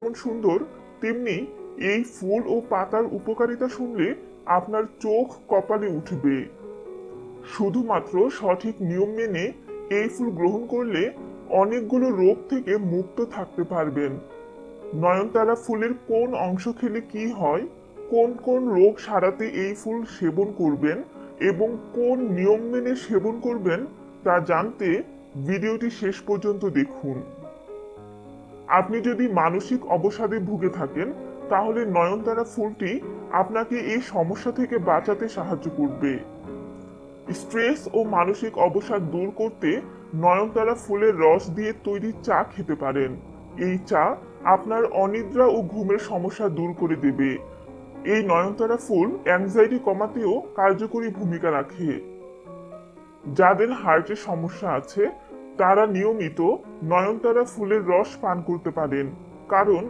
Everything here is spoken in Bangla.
যেমন সুন্দর, তেমনি এই ফুল ও পাতার উপকারিতা শুনলে আপনার চোখ কপালে উঠবে। শুধুমাত্র সঠিক নিয়ম মেনে এই ফুল গ্রহণ করলে অনেকগুলো রোগ থেকে মুক্ত থাকতে পারবেন। নয়নতারা ফুলের কোন অংশ খেলে কি হয়, কোন কোন রোগ সারাতে এই ফুল সেবন করবেন এবং কোন নিয়ম মেনে সেবন করবেন তা জানতে ভিডিওটি শেষ পর্যন্ত দেখুন। আপনি যদি মানসিক অবসাদে ভুগে থাকেন, তাহলে নয়নতারা ফুলটি আপনাকে এই সমস্যা থেকে বাঁচাতে সাহায্য করবে। স্ট্রেস ও মানসিক অবসাদ দূর করতে নয়নতারা ফুলের রস দিয়ে তৈরি চা খেতে পারেন। এই চা আপনার অনিদ্রা ও ঘুমের সমস্যা দূর করে দেবে। এই নয়নতারা ফুল অ্যাংজাইটি কমাতেও কার্যকরী ভূমিকা রাখে। যাদের হার্টের সমস্যা আছে তারা নিয়মিত নয়নতারা ফুলের রস পান করতে পারেন, কারণ